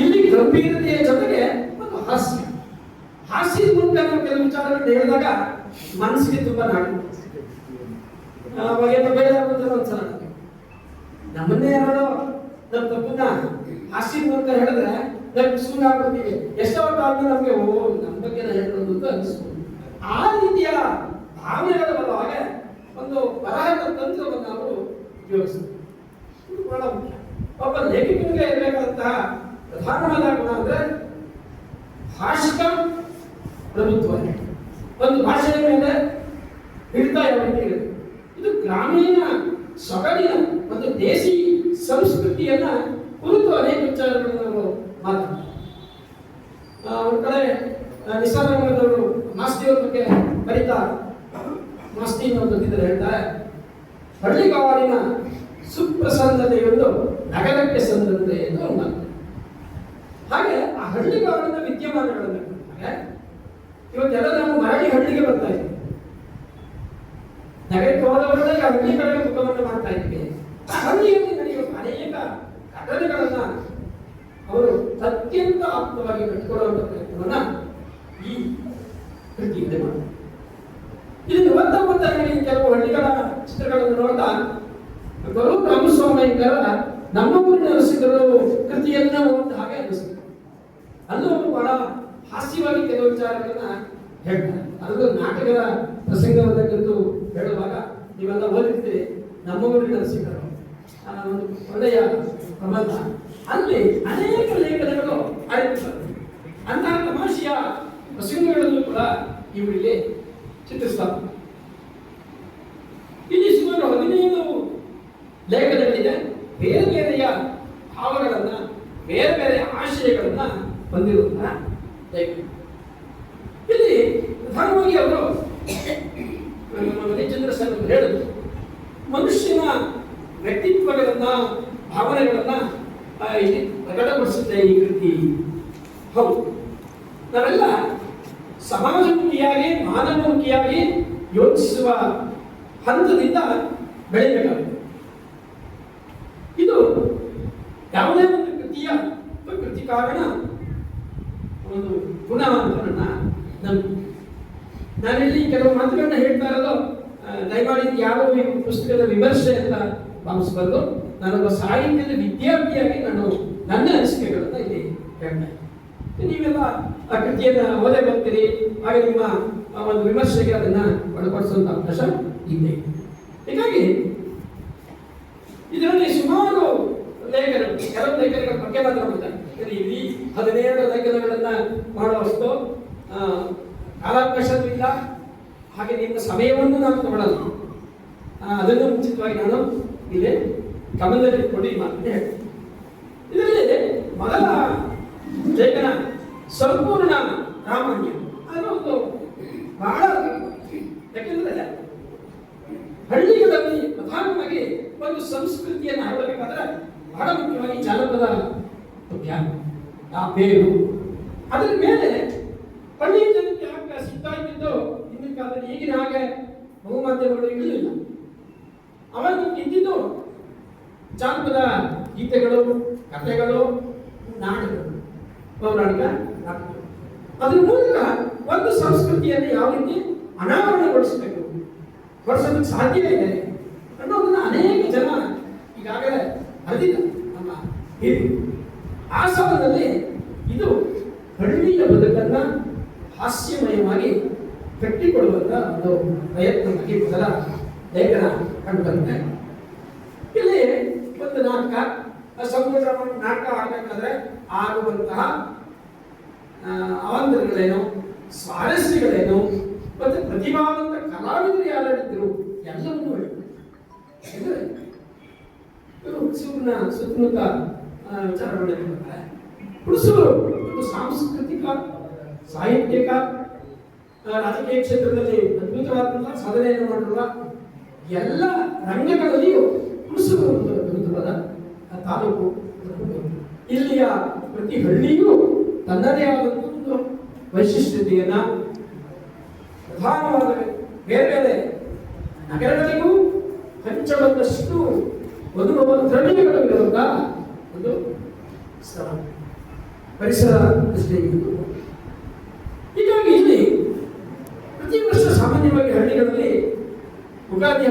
ಇಲ್ಲಿ ಗಂಭೀರತೆಯ ಜೊತೆಗೆ ಒಂದು ಹಾಸ್ಯದ ಮೂಲಕ ನಾವು ಕೆಲವು ವಿಚಾರಗಳನ್ನು ಹೇಳಿದಾಗ ಮನಸ್ಸಿಗೆ ತುಂಬಾ ನಾಡು ಅವಾಗೆಲ್ಲ ಬೇಜಾರಾಗುತ್ತದೆ ಒಂದ್ಸಲ ನಮ್ಮನ್ನೇ ಯಾರೋ ನಮ್ಮ ತಪ್ಪನ್ನ ಹಾಸ್ಯದ ಮೂಲಕ ಹೇಳಿದ್ರೆ ನಮ್ಗೆ ಸುಮ್ಮನೆ ಆಗ್ಬಿಡ್ತೀವಿ. ಎಷ್ಟೋ ಕಾಲದಲ್ಲಿ ನಮಗೆ ನಮ್ಮ ಬಗ್ಗೆ ಹೇಳೋದು ಅಂತ ಅನಿಸ್ಬೋದು. ಆ ರೀತಿಯ ಭಾವನೆಗಳ ಬರುವಾಗ ಒಂದು ಬರಹದ ತಂತ್ರವನ್ನು ನಾವು ಉಪಯೋಗಿಸ್ತೀವಿ. ಇದು ಬಹಳ ಮುಖ್ಯ. ಒಬ್ಬ ಲೇಖಕನಿಗೆ ಇರಬೇಕಾದಂತಹ ಪ್ರಧಾನವಾದ ಗುಣ ಅಂದ್ರೆ ಭಾಷಿಕ ಪ್ರಭುತ್ವ. ಒಂದು ಭಾಷೆಯ ಮೇಲೆ ಹಿಡಿತ ಯಾವ ರೀತಿ ಇರುತ್ತೆ. ಇದು ಗ್ರಾಮೀಣ ಸೊಗಡಿನ ಒಂದು ದೇಸಿ ಸಂಸ್ಕೃತಿಯನ್ನ ಕುರಿತು ಅನೇಕ ವಿಚಾರಗಳನ್ನು ನಾವು ಮಾತಾಡ್ತೀವಿ. ಒಂದು ಕಡೆ ನಿಸರ್ಗದವರು ಮಾಸ್ತಿಯವ್ರ ಬಗ್ಗೆ ಬರೀತಾ ಮಾಸ್ತಿ ಅನ್ನೋದಿದ್ರೆ ಹೇಳ್ತಾರೆ, ಹಳ್ಳಿಗಾಡಿನ ಸುಪ್ರಸನ್ನತೆಯೊಂದು ನಗರಕ್ಕೆ ಸಂದತೆ ಎಂದು ಮಾತು. ಹಾಗೆ ಆ ಹಳ್ಳಿಗಾಡಿನ ವಿದ್ಯಮಾನಗಳನ್ನು ಇವತ್ತೆಲ್ಲ ನಾವು ಮರಳಿ ಹಳ್ಳಿಗೆ ಬರ್ತಾ ಇದ್ದೀವಿ. ನಗರಕ್ಕೆ ಹೋದವರೇ ಹಳ್ಳಿ ಕಡೆಗೆ ಮುಖವನ್ನು ಮಾಡ್ತಾ ಇದ್ದೀವಿ. ಆ ಹಳ್ಳಿಯಲ್ಲಿ ನಡೆಯುವ ಅನೇಕ ಘಟನೆಗಳನ್ನ ಅವರು ಅತ್ಯಂತ ಆಪ್ತವಾಗಿ ಕಟ್ಟಿಕೊಳ್ಳುವಂತ ಪ್ರಯತ್ನವನ್ನ ಈ ಕೃತಿಯಿಂದ ಮಾಡ್ತಾರೆ. ಇದನ್ನು ಓದ್ತಾ ಕೆಲವು ಹಳ್ಳಿಗಳ ಚಿತ್ರಗಳನ್ನು ನೋಡ್ತಾ ಗುರು ರಾಮಸ್ವಾಮಿಯವರ ನಮ್ಮ ಊರಿನ ರಸಿಕರು ಕೃತಿಯನ್ನ ಓದಿದ ಹಾಗೆ ಅನಿಸುತ್ತೆ. ಅಲ್ಲೂ ಅವರು ಬಹಳ ಹಾಸ್ಯವಾಗಿ ಕೆಲವು ವಿಚಾರಗಳನ್ನ ಹೇಳ್ತಾರೆ. ಅದರಲ್ಲೂ ನಾಟಕದ ಪ್ರಸಂಗವನ್ನು ಕುರಿತು ಹೇಳುವಾಗ ನೀವೆಲ್ಲ ಓದಿರ್ತೀರಿ, ನಮ್ಮ ಊರಿನ ರಸಿಕರು ಒಂದು ಒಳ್ಳೆಯ ಪ್ರಬಂಧ. ಅಲ್ಲಿ ಅನೇಕ ಲೇಖನಗಳು ಆಯ್ತು. ಅಂತಹ ತಮಾಷೆಯ ಪ್ರಸಂಗಗಳನ್ನು ಕೂಡ ಇವರಿಗೆ ಚಿತ್ರಿಸ್ತಾರೆ. ಇಲ್ಲಿ ಸುಮಾರು 15 ಲೇಖನಗಳಿದೆ. ಬೇರೆ ಬೇರೆಯ ಭಾವಗಳನ್ನ, ಬೇರೆ ಬೇರೆ ಆಶಯಗಳನ್ನ ಹೊಂದಿರುವಂತಹ ಲೇಖನ. ಇಲ್ಲಿ ಪ್ರಧಾನವಾಗಿ ಅವರು ರವಿಚಂದ್ರ ಸರ್ ಹೇಳಿದ್ರು, ಮನುಷ್ಯನ ವ್ಯಕ್ತಿತ್ವಗಳನ್ನ, ಭಾವನೆಗಳನ್ನ ಇಲ್ಲಿ ಪ್ರಕಟಪಡಿಸುತ್ತೆ ಈ ಕೃತಿ. ಹೌದು, ನಾವೆಲ್ಲ ಸಮಾಜಮುಖಿಯಾಗಿ, ಮಾನವಮುಖಿಯಾಗಿ ಯೋಚಿಸುವ ಹಂತದಿಂದ ಬೆಳೆಯಬೇಕಾಗುತ್ತೆ. ಇದು ಯಾವುದೇ ಒಂದು ಕೃತಿಯ ಕೃತಿಕಾರನ ಒಂದು ಗುಣ ಅಂತ ನನ್ನ ನಂಬಿಕೆ. ನಾನಿಲ್ಲಿ ಕೆಲವು ಮಾತುಗಳನ್ನ ಹೇಳ್ತಾ ಇರೋದು ದಯಮಾಡಿ ಯಾವ ಪುಸ್ತಕದ ವಿಮರ್ಶೆ ಅಂತ ಭಾವಿಸಬಾರ್ದು. ನಾನೊಬ್ಬ ಸಾಹಿತ್ಯದ ವಿದ್ಯಾರ್ಥಿಯಾಗಿ ನಾನು ನನ್ನ ಅನಿಸಿಕೆಗಳನ್ನ ಇಲ್ಲಿ ಹೇಳ್ತಾ ಇದ್ದೀನಿ. ನೀವೆಲ್ಲ ಆ ಕೃತಿಯನ್ನ ಓದೇ ಬರ್ತೀರಿ, ಹಾಗೆ ನಿಮ್ಮ ಒಂದು ವಿಮರ್ಶೆಗೆ ಅದನ್ನ ಒಳಪಡಿಸುವಂತ ಅವಕಾಶ ಇದೆ. ಹೀಗಾಗಿ ಇದರಲ್ಲಿ ಸುಮಾರು ಲೇಖನಗಳು, ಕೆಲವು ಲೇಖನಗಳ ಬಗ್ಗೆ ಮಾತ್ರ ಮಾಡ್ತಾರೆ. ಇಲ್ಲಿ 17 ಲೇಖನಗಳನ್ನ ಮಾಡುವಷ್ಟು ಕಾಲಾವಕಾಶವೂ ಇಲ್ಲ, ಹಾಗೆ ನಿಮ್ಮ ಸಮಯವನ್ನು ನಾನು ತಗೊಳ್ಳಲ್ಲ. ಅದನ್ನು ಮುಂಚಿತವಾಗಿ ನಾನು ಇಲ್ಲಿ ಗಮನದಲ್ಲಿ ಇಟ್ಕೊಂಡು ಈ ಮಾತನ್ನು ಹೇಳ್ತೀನಿ. ಇದರಲ್ಲಿ ಮೊದಲ ಲೇಖನ ಸಂಪೂರ್ಣ ರಾಮಾಯಣ. ಅದು ಒಂದು ಬಹಳ, ಯಾಕೆಂದ್ರೆ ಹಳ್ಳಿಗಳಲ್ಲಿ ಪ್ರಧಾನವಾಗಿ ಒಂದು ಸಂಸ್ಕೃತಿಯನ್ನು ಹರಡಬೇಕಾದ್ರೆ ಬಹಳ ಮುಖ್ಯವಾಗಿ ಜಾನಪದ ಪದ್ಯ, ಆ ಬೇರು, ಅದರ ಮೇಲೆ ಹಳ್ಳಿಯ ಜನಕ್ಕೆ ಹಾಗೆ ಸಿಗ್ತಾ ಇದ್ದಿದ್ದು. ಹಿಂದಿನ ಕಾಲದಲ್ಲಿ ಈಗಿನ ಹಾಗೆ ಬಹುಮಾಧ್ಯಮಗಳು ಇರಲಿಲ್ಲ. ಅವಾಗ ಇದ್ದಿದ್ದು ಜಾನಪದ ಗೀತೆಗಳು, ಕಥೆಗಳು, ನಾಟಕಗಳು, ಪೌರಾಣಿಕ ನಾಟಕಗಳು. ಅದ್ರ ಮೂಲಕ ಒಂದು ಸಂಸ್ಕೃತಿಯನ್ನು ಯಾವ ರೀತಿ ಅನಾವರಣಗೊಳಿಸಬೇಕು, ಗೊಳಿಸೋದಕ್ಕೆ ಸಾಧ್ಯ ಇದೆ ಅನ್ನೋದನ್ನ ಅನೇಕ ಜನ ಈಗಾಗಲೇ ಅರಿದಿದ್ದಾರೆ ನಮ್ಮ ಹಿರಿಯರು. ಆ ಸಮಯದಲ್ಲಿ ಇದು ಹಳ್ಳಿಯ ಬದುಕನ್ನ ಹಾಸ್ಯಮಯವಾಗಿ ಕಟ್ಟಿಕೊಡುವಂತ ಒಂದು ಪ್ರಯತ್ನವಾಗಿ ಮೊದಲ ಲೇಖನ ಕಂಡು ಬರುತ್ತೆ. ಇಲ್ಲಿ ಒಂದು ನಾಟಕ, ಸಂಪೂರ್ಣ ನಾಟಕ ಆಗಬೇಕಾದ್ರೆ ಆಗುವಂತಹ ಅವಾಂತರಗಳೇನು, ಸ್ವಾರಸ್ಯಗಳೇನು, ಮತ್ತೆ ಪ್ರತಿಭಾವಂತ ಕಲಾವಿದರು ಯಾರಿದ್ರು ಎಲ್ಲವನ್ನೂ ಹೇಳ್ತಾರೆ. ಹುಣಸೂರಿನ ಸುತ್ತಮುತ್ತ ವಿಚಾರಗಳಿರ್ತಾರೆ. ಹುಣಸೂರು ಒಂದು ಸಾಂಸ್ಕೃತಿಕ, ಸಾಹಿತ್ಯಿಕ, ರಾಜಕೀಯ ಕ್ಷೇತ್ರದಲ್ಲಿ ಅದ್ಭುತವಾದಂತಹ ಸಾಧನೆಯನ್ನು ಮಾಡಿರುವ ಎಲ್ಲ ರಂಗಗಳಲ್ಲಿಯೂ ಹುಣಸೂರು ಒಂದು ಅದ್ಭುತವಾದ ತಾಲೂಕು. ಇಲ್ಲಿಯ ಪ್ರತಿ ಹಳ್ಳಿಯೂ ತನ್ನದೇ ಆದಂತಹ ಒಂದು ವೈಶಿಷ್ಟ್ಯತೆಯನ್ನ, ಪ್ರಧಾನವಾದ ಬೇರೆ ಬೇರೆ ನಗರಗಳಿಗೂ ಹಂಚಬಂದಷ್ಟು ಒಂದು ದ್ರವ್ಯಗಳು ಇರುವಂತಹ ಒಂದು ಸ್ಥಳ. ಪರಿಸರ ದೃಷ್ಟಿಯಿಂದ. ಹೀಗಾಗಿ ಇಲ್ಲಿ ಪ್ರತಿ ವರ್ಷ ಸಾಮಾನ್ಯವಾಗಿ ಹಳ್ಳಿಗಳಲ್ಲಿ ಯುಗಾದಿ